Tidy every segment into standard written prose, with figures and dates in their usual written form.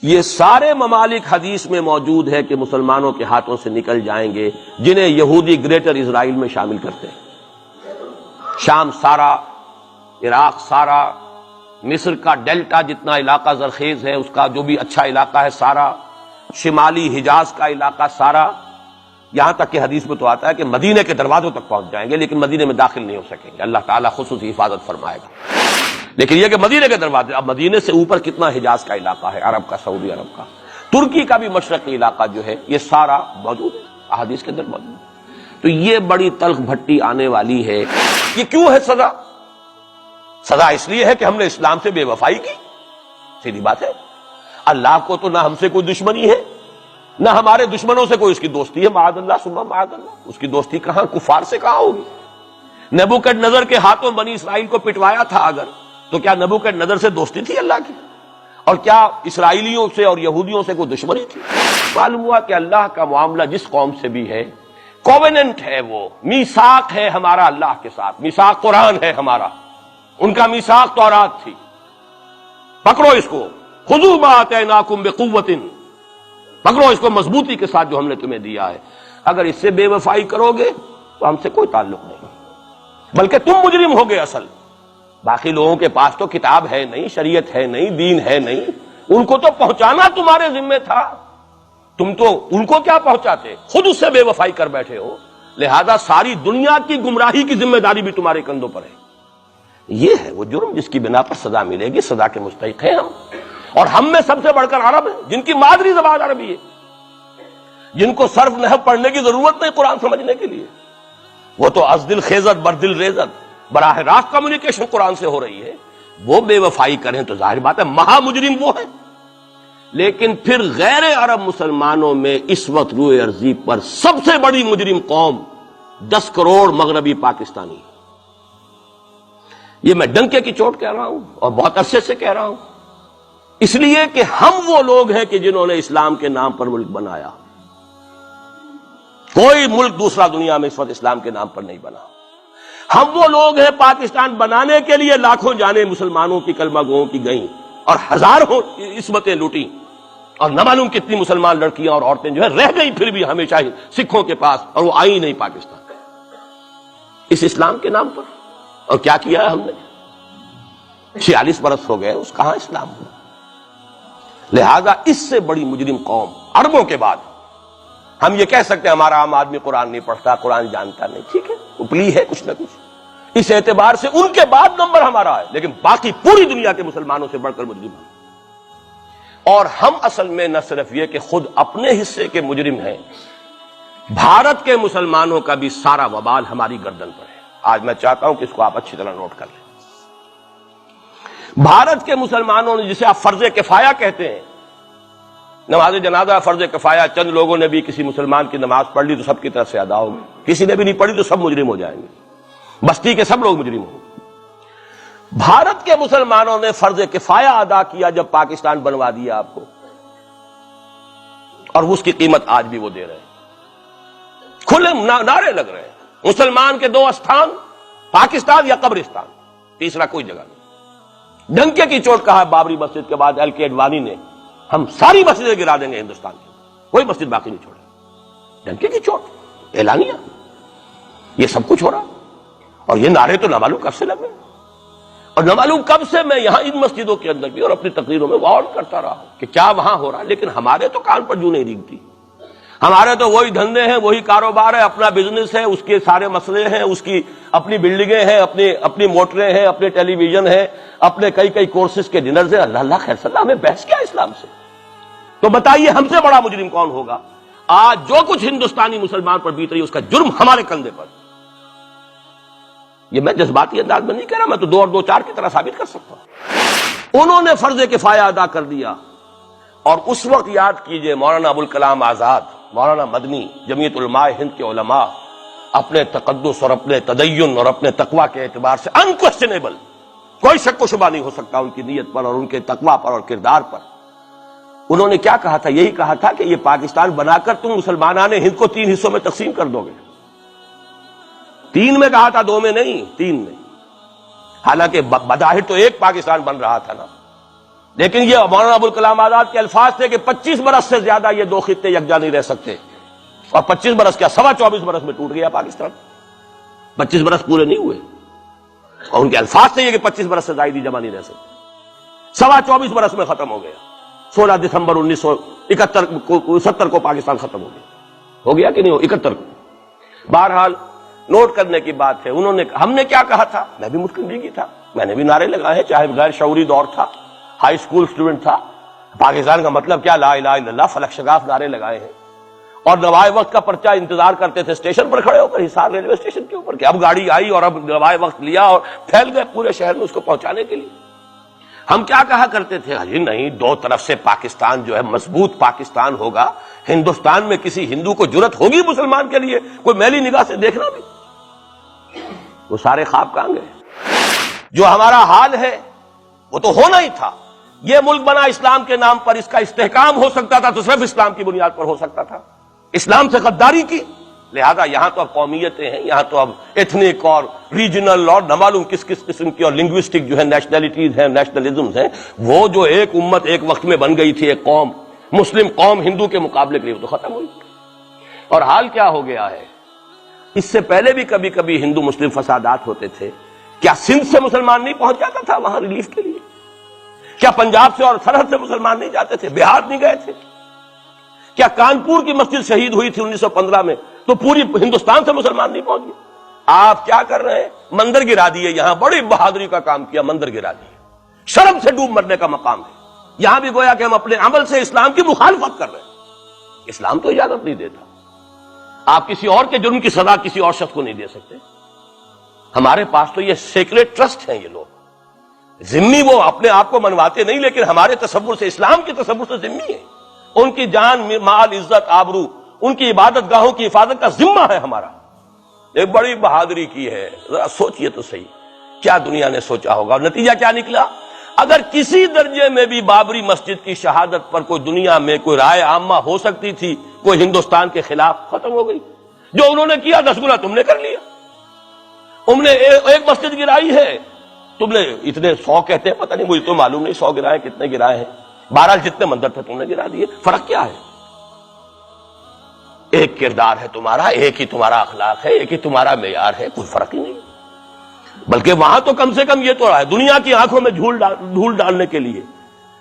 یہ سارے ممالک حدیث میں موجود ہے کہ مسلمانوں کے ہاتھوں سے نکل جائیں گے جنہیں یہودی گریٹر اسرائیل میں شامل کرتے ہیں۔ شام سارا، عراق سارا، مصر کا ڈیلٹا جتنا علاقہ زرخیز ہے اس کا جو بھی اچھا علاقہ ہے سارا، شمالی حجاز کا علاقہ سارا، یہاں تک کہ حدیث میں تو آتا ہے کہ مدینے کے دروازوں تک پہنچ جائیں گے لیکن مدینے میں داخل نہیں ہو سکیں گے، اللہ تعالیٰ خصوصی حفاظت فرمائے گا۔ لیکن یہ کہ مدینے کے دروازے، اب مدینے سے اوپر کتنا حجاز کا علاقہ ہے، عرب کا، سعودی عرب کا، ترکی کا بھی مشرقی علاقہ جو ہے، یہ سارا موجود ہے، احادیث کے اندر موجود ہے۔ تو یہ بڑی تلخ بھٹی آنے والی ہے۔ یہ کیوں ہے سزا؟ سزا اس لیے ہے کہ ہم نے اسلام سے بے وفائی کی، سیدھی بات ہے۔ اللہ کو تو نہ ہم سے کوئی دشمنی ہے نہ ہمارے دشمنوں سے کوئی اس کی دوستی ہے، معاذ اللہ ثم معاذ اللہ۔ اس کی دوستی کہاں، کفار سے کہاں ہوگی؟ نبوکدنضر کے ہاتھوں بنی اسرائیل کو پٹوایا تھا اگر، تو کیا نبوکدنضر سے دوستی تھی اللہ کی؟ اور کیا اسرائیلیوں سے اور یہودیوں سے کوئی دشمنی تھی؟ معلوم ہوا کہ اللہ کا معاملہ جس قوم سے بھی ہے، کووننٹ ہے، وہ میثاق ہے ہمارا اللہ کے ساتھ، میثاق قرآن ہے ہمارا، ان کا میثاق تورات تھی۔ پکڑو اس کو، خذوا ما آتیناکم بقوۃ، پکڑو اس کو مضبوطی کے ساتھ جو ہم نے تمہیں دیا ہے۔ اگر اس سے بے وفائی کرو گے تو ہم سے کوئی تعلق نہیں، بلکہ تم مجرم ہوگے اصل۔ باقی لوگوں کے پاس تو کتاب ہے نہیں، شریعت ہے نہیں، دین ہے نہیں، ان کو تو پہنچانا تمہارے ذمہ تھا، تم تو ان کو کیا پہنچاتے، خود اس سے بے وفائی کر بیٹھے ہو، لہذا ساری دنیا کی گمراہی کی ذمہ داری بھی تمہارے کندھوں پر ہے۔ یہ ہے وہ جرم جس کی بنا پر سزا ملے گی، سزا کے مستحق ہیں ہم، اور ہم میں سب سے بڑھ کر عرب ہیں جن کی مادری زبان عربی ہے، جن کو صرف نحو پڑھنے کی ضرورت نہیں قرآن سمجھنے کے لیے، وہ تو از دل خیزت بر دل ریزت، براہ راست کمیونیکیشن قرآن سے ہو رہی ہے۔ وہ بے وفائی کریں تو ظاہر بات ہے مہا مجرم وہ ہے۔ لیکن پھر غیر عرب مسلمانوں میں اس وقت روئے ارضی پر سب سے بڑی مجرم قوم 10 کروڑ مغربی پاکستانی، یہ میں ڈنکے کی چوٹ کہہ رہا ہوں اور بہت عرصے سے کہہ رہا ہوں، اس لیے کہ ہم وہ لوگ ہیں کہ جنہوں نے اسلام کے نام پر ملک بنایا۔ کوئی ملک دوسرا دنیا میں اس وقت اسلام کے نام پر نہیں بنا۔ ہم وہ لوگ ہیں پاکستان بنانے کے لیے لاکھوں جانیں مسلمانوں کی کلمہ گوؤں کی گئیں اور ہزاروں عصمتیں لوٹیں، اور نہ معلوم کتنی مسلمان لڑکیاں اور عورتیں جو ہے رہ گئی پھر بھی ہمیشہ ہی سکھوں کے پاس، اور وہ آئی نہیں پاکستان اس اسلام کے نام پر۔ اور کیا کیا ہے ہم نے؟ 46 برس ہو گئے، اس کہاں اسلام ہوا؟ لہذا اس سے بڑی مجرم قوم عربوں کے بعد، ہم یہ کہہ سکتے ہیں ہمارا عام آدمی قرآن نہیں پڑھتا، قرآن جانتا نہیں، ٹھیک ہے، اپلی ہے کچھ نہ کچھ، اس اعتبار سے ان کے بعد نمبر ہمارا ہے، لیکن باقی پوری دنیا کے مسلمانوں سے بڑھ کر مجرم ہیں۔ اور ہم اصل میں نہ صرف یہ کہ خود اپنے حصے کے مجرم ہیں، بھارت کے مسلمانوں کا بھی سارا وبال ہماری گردن پر ہے۔ آج میں چاہتا ہوں کہ اس کو آپ اچھی طرح نوٹ کر لیں۔ بھارت کے مسلمانوں نے، جسے آپ فرض کفایہ کہتے ہیں، نماز جنازہ فرض کفایہ، چند لوگوں نے بھی کسی مسلمان کی نماز پڑھ لی تو سب کی طرف سے ادا ہوگی، کسی نے بھی نہیں پڑھی تو سب مجرم ہو جائیں گے، بستی کے سب لوگ مجرم ہوں گے۔ بھارت کے مسلمانوں نے فرض کفایہ ادا کیا جب پاکستان بنوا دیا آپ کو، اور اس کی قیمت آج بھی وہ دے رہے ہیں، کھلے نعرے لگ رہے ہیں، مسلمان کے 2 استھان، پاکستان یا قبرستان، تیسرا کوئی جگہ نہیں۔ ڈنکے کی چوٹ کہا بابری مسجد کے بعد LK اڈوانی نے، ہم ساری مسجدیں گرا دیں گے ہندوستان کی، کوئی مسجد باقی نہیں چھوڑے۔ ڈنکے کی چوٹ، اعلانیہ، یہ سب کچھ ہو رہا، اور یہ نعرے تو نامعلوم کب سے لگے، اور نامعلوم کب سے میں یہاں ان مسجدوں کے اندر بھی اور اپنی تقریروں میں غور کرتا رہا کہ کیا وہاں ہو رہا، لیکن ہمارے تو کان پر جوں نہیں ریگتی، ہمارے تو وہی دھندے ہیں، وہی کاروبار ہے، اپنا بزنس ہے، اس کے سارے مسئلے ہیں، اس کی اپنی بلڈنگیں ہیں، اپنی موٹریں ہیں، اپنے ٹیلی ویژن ہیں، اپنے کئی کورسز کے ڈنرز ہیں۔ اللہ خیر صلی اللہ، ہمیں بحث کیا اسلام سے؟ تو بتائیے ہم سے بڑا مجرم کون ہوگا؟ آج جو کچھ ہندوستانی مسلمان پر بیت رہی ہے اس کا جرم ہمارے کندھے پر۔ یہ میں جذباتی انداز میں نہیں کہہ رہا، میں تو 2 اور 2 4 کی طرح ثابت کر سکتا ہوں۔ انہوں نے فرض کفایہ ادا کر دیا، اور اس وقت یاد کیجئے مولانا ابوالکلام آزاد، مولانا مدنی، جمعیت علماء ہند کے علماء اپنے تقدس اور اپنے تدین اور اپنے تقوی کے اعتبار سے انکویسچنیبل، کوئی شک و شبہ نہیں ہو سکتا ان کی نیت پر اور ان کے تقوی پر اور کردار پر، انہوں نے کیا کہا تھا؟ یہی کہا تھا کہ یہ پاکستان بنا کر تم مسلمانان ہند کو 3 حصوں میں تقسیم کر دو گے۔ 3 میں کہا تھا، 2 میں نہیں، 3 میں، حالانکہ بظاہر تو ایک پاکستان بن رہا تھا نا، لیکن یہ مولانا ابوالکلام آزاد کے الفاظ تھے کہ 25 برس سے زیادہ یہ دو خطے یکجا نہیں رہ سکتے، اور 25 برس کیا 24.25 برس میں ٹوٹ گیا پاکستان، 25 برس پورے نہیں ہوئے، اور ان کے الفاظ تھے یہ کہ 25 برس سے زائد جمع نہیں رہ سکتے، 24.25 برس میں ختم ہو گیا، 16 دسمبر 1970 کو پاکستان ختم ہو گیا کہ نہیں ہو 71 کو۔ بہرحال نوٹ کرنے کی بات ہے، انہوں نے ہم نے کیا کہا تھا، میں بھی مسلم لیگی تھا، میں نے بھی نعرے لگائے ہیں، چاہے غیر شعوری دور تھا، ہائی اسکول اسٹوڈنٹ تھا، پاکستان کا مطلب کیا، لا الہ الا اللہ، فلک شگاف نعرے لگائے ہیں، اور نوائے وقت کا پرچہ انتظار کرتے تھے اسٹیشن پر کھڑے ہو کر، حصار ریلوے اسٹیشن کے اوپر، کہ اب گاڑی آئی اور اب نوائے وقت لیا اور پھیل گئے پورے شہر میں اس کو پہنچانے کے لیے۔ ہم کیا کہا کرتے تھے، جی نہیں، دو طرف سے پاکستان جو ہے مضبوط پاکستان ہوگا، ہندوستان میں کسی ہندو کو جرت ہوگی مسلمان کے لیے کوئی میلی نگاہ سے دیکھنا بھی؟ وہ سارے خواب کہاں گئے؟ جو ہمارا حال ہے وہ تو ہونا ہی تھا، یہ ملک بنا اسلام کے نام پر، اس کا استحکام ہو سکتا تھا تو صرف اسلام کی بنیاد پر ہو سکتا تھا، اسلام سے غداری کی، لہذا یہاں تو اب قومیتیں ہیں، یہاں تو اب ایتھنک اور ریجنل اور نہ معلوم کس کس قسم کی اور لنگوسٹک جو ہے نیشنلٹیز ہیں، نیشنلزمز ہیں، وہ جو ایک امت ایک وقت میں بن گئی تھی، ایک قوم، مسلم قوم ہندو کے مقابلے کے لیے، وہ تو ختم ہوئی۔ اور حال کیا ہو گیا ہے، اس سے پہلے بھی کبھی کبھی ہندو مسلم فسادات ہوتے تھے، کیا سندھ سے مسلمان نہیں پہنچ جاتا تھا وہاں ریلیف کے لیے؟ کیا پنجاب سے اور سرحد سے مسلمان نہیں جاتے تھے، بہار نہیں گئے تھے؟ کیا کانپور کی مسجد شہید ہوئی تھی 1915 میں تو پوری ہندوستان سے مسلمان نہیں پہنچ گئے؟ آپ کیا کر رہے ہیں، مندر گرا دیے، یہاں بڑی بہادری کا کام کیا، مندر گرا دیے، شرم سے ڈوب مرنے کا مقام ہے، یہاں بھی گویا کہ ہم اپنے عمل سے اسلام کی مخالفت کر رہے ہیں، اسلام تو اجازت نہیں دیتا، آپ کسی اور کے جرم کی سزا کسی اور شخص کو نہیں دے سکتے، ہمارے پاس تو یہ سیکریٹ ٹرسٹ ہیں، یہ لوگ ذمہ وہ اپنے آپ کو منواتے نہیں، لیکن ہمارے تصور سے، اسلام کے تصور سے ذمہ ہے، ان کی جان مال عزت آبرو، ان کی عبادت گاہوں کی حفاظت کا ذمہ ہے ہمارا، ایک بڑی بہادری کی ہے، ذرا سوچئے تو صحیح کیا دنیا نے سوچا ہوگا، اور نتیجہ کیا نکلا؟ اگر کسی درجے میں بھی بابری مسجد کی شہادت پر کوئی دنیا میں کوئی رائے عامہ ہو سکتی تھی کوئی ہندوستان کے خلاف، ختم ہو گئی، جو انہوں نے کیا 10 گنا تم نے کر لیا، تم نے ایک مسجد گرائی ہے، تم نے اتنے 100 کہتے ہیں، پتہ نہیں مجھے تو معلوم نہیں 100 گرائے کتنے گرائے ہیں، بہرحال جتنے مندر تھے تم نے گرا دیے، فرق کیا ہے؟ ایک کردار ہے تمہارا، ایک ہی تمہارا اخلاق ہے، ایک ہی تمہارا معیار ہے، کوئی فرق ہی نہیں، بلکہ وہاں تو کم سے کم یہ تو رہا ہے دنیا کی آنکھوں میں دھول ڈالنے کے لیے،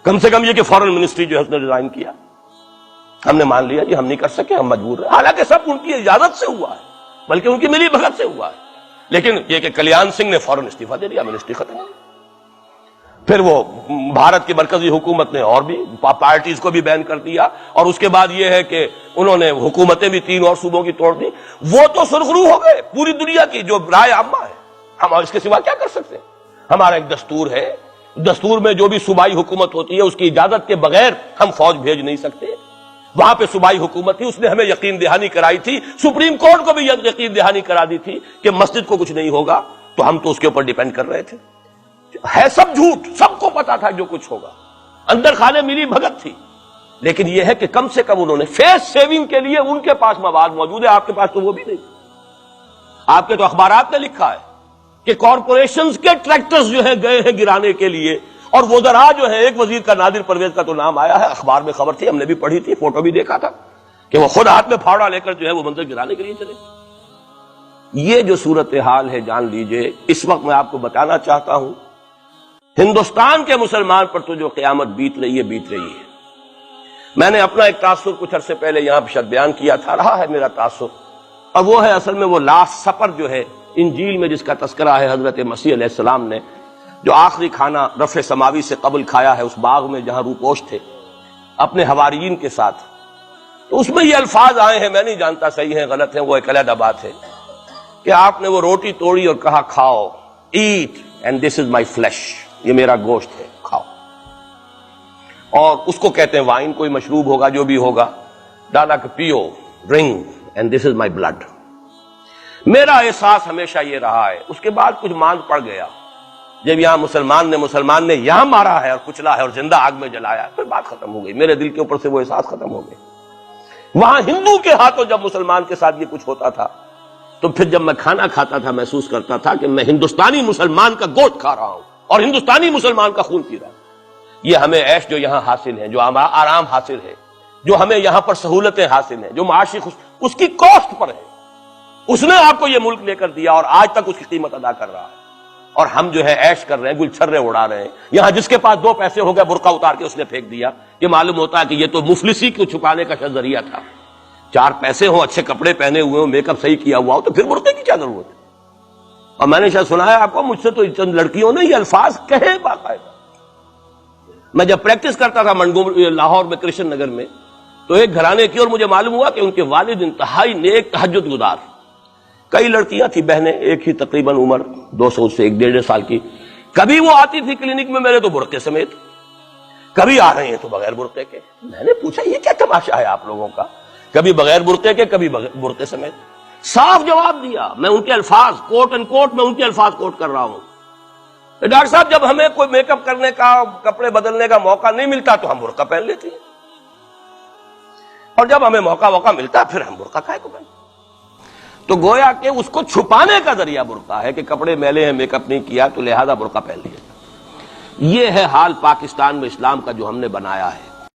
کم سے کم یہ کہ فارن منسٹری جو ہے اس نے ریزائن کیا، ہم نے مان لیا جی ہم نہیں کر سکے، ہم مجبور ہیں، حالانکہ سب ان کی اجازت سے ہوا ہے، بلکہ ان کی ملی بھگت سے ہوا ہے، لیکن یہ کہ کلیان سنگھ نے فوراً استعفیٰ دے دیا، منسٹری ختم ہو گئی، پھر وہ بھارت کی مرکزی حکومت نے اور بھی پارٹیز کو بھی بین کر دیا، اور اس کے بعد یہ ہے کہ انہوں نے حکومتیں بھی 3 اور صوبوں کی توڑ دی، وہ تو سرخرو ہو گئے پوری دنیا کی جو رائے عامہ ہے، ہم اس کے سوا کیا کر سکتے ہیں؟ ہمارا ایک دستور ہے، دستور میں جو بھی صوبائی حکومت ہوتی ہے اس کی اجازت کے بغیر ہم فوج بھیج نہیں سکتے، وہاں پہ صوبائی حکومت تھی، اس نے ہمیں یقین دہانی کرائی تھی، سپریم کورٹ کو بھی یقین دہانی کرا دی تھی کہ مسجد کو کچھ نہیں ہوگا، تو ہم تو اس کے اوپر ڈیپینڈ کر رہے تھے، ہے سب جھوٹ، سب کو پتا تھا جو کچھ ہوگا، اندر خانے ملی بھگت تھی، لیکن یہ ہے کہ کم سے کم انہوں نے فیس سیونگ کے لیے ان کے پاس مواد موجود ہے، آپ کے پاس تو وہ بھی نہیں، آپ کے تو اخبارات نے لکھا ہے کہ کارپوریشنز کے ٹریکٹرز جو ہیں گئے ہیں گرانے کے لیے، اور وزراء جو ہے، ایک وزیر کا نادر پرویز کا تو نام آیا ہے، اخبار میں خبر تھی، ہم نے بھی پڑھی تھی، فوٹو بھی دیکھا تھا کہ وہ خود ہاتھ میں پھاوڑا لے کر جو ہے وہ منظر گرانے کے لیے چلے۔ یہ جو صورتحال ہے جان لیجئے، اس وقت میں آپ کو بتانا چاہتا ہوں ہندوستان کے مسلمان پر تو جو قیامت بیت رہی ہے، میں نے اپنا ایک تاثر کچھ عرصے پہلے یہاں شد بیان کیا تھا، رہا ہے میرا تاثر، اور وہ ہے اصل میں وہ لاسٹ سپر جو ہے انجیل میں جس کا تذکرہ ہے حضرت مسیح علیہ السلام نے جو آخری کھانا رفع سماوی سے قبل کھایا ہے اس باغ میں جہاں روپوش تھے اپنے حواریین کے ساتھ، تو اس میں یہ الفاظ آئے ہیں، میں نہیں جانتا صحیح ہیں غلط ہیں، وہ ایک علیحدہ بات ہے، کہ آپ نے وہ روٹی توڑی اور کہا کھاؤ، eat and this is my flesh, یہ میرا گوشت ہے، کھاؤ، اور اس کو کہتے ہیں وائن، کوئی مشروب ہوگا جو بھی ہوگا، ڈالا کہ پیو، drink and this is my blood. میرا احساس ہمیشہ یہ رہا ہے، اس کے بعد کچھ ماند پڑ گیا، جب یہاں مسلمان نے یہاں مارا ہے اور کچلا ہے اور زندہ آگ میں جلایا، پھر بات ختم ہو گئی، میرے دل کے اوپر سے وہ احساس ختم ہو گئے۔ وہاں ہندو کے ہاتھوں جب مسلمان کے ساتھ یہ کچھ ہوتا تھا تو پھر جب میں کھانا کھاتا تھا محسوس کرتا تھا کہ میں ہندوستانی مسلمان کا گوشت کھا رہا ہوں اور ہندوستانی مسلمان کا خون پی رہا ہوں۔ یہ ہمیں عیش جو یہاں حاصل ہے، جو آرام حاصل ہے، جو ہمیں یہاں پر سہولتیں حاصل ہیں، جو معاشی اس کی کاسٹ پر ہے. اس نے آپ کو یہ ملک لے کر دیا اور آج تک اس کی قیمت ادا کر رہا ہے، اور ہم جو ہے عیش کر رہے ہیں، گل چھرے اڑا رہے ہیں. یہاں جس کے پاس 2 پیسے ہو گئے برقع اتار کے اس نے پھینک دیا. یہ معلوم ہوتا ہے کہ یہ تو مفلسی کو چھپانے کا ذریعہ تھا. 4 پیسے ہوں، اچھے کپڑے پہنے ہوئے ہوں، میک اپ صحیح کیا ہوا ہو، تو پھر برقعے کی کیا ضرورت ہے؟ اور میں نے شاید سنا ہے آپ کو، مجھ سے تو چند لڑکیوں نے یہ الفاظ کہے باقاعدہ. میں جب پریکٹس کرتا تھا لاہور میں کرشن نگر میں، تو ایک گھرانے کی، اور مجھے معلوم ہوا کہ ان کے والد انتہائی نیک تہجد گزار. کئی لڑکیاں تھیں بہنیں، ایک ہی تقریباً عمر 200 سے 1.5 سال کی. کبھی وہ آتی تھی کلینک میں میرے تو برقعے سمیت، کبھی آ رہے ہیں تو بغیر برقعے کے. میں نے پوچھا یہ کیا تماشا ہے آپ لوگوں کا، کبھی بغیر برقعے کے کبھی برقعے سمیت. صاف جواب دیا. میں ان کے الفاظ کوٹ اینڈ کوٹ میں ان کے الفاظ کوٹ کر رہا ہوں. ڈاکٹر صاحب جب ہمیں کوئی میک اپ کرنے کا، کپڑے بدلنے کا موقع نہیں ملتا تو ہم برقع پہن لیتے ہیں، اور جب ہمیں موقع ملتا پھر ہم برقع کائے کو پہنتے. تو گویا کہ اس کو چھپانے کا ذریعہ برقع ہے کہ کپڑے میلے ہیں، میک اپ نہیں کیا تو لہذا برقع پہن لیا. یہ ہے حال پاکستان میں اسلام کا جو ہم نے بنایا ہے.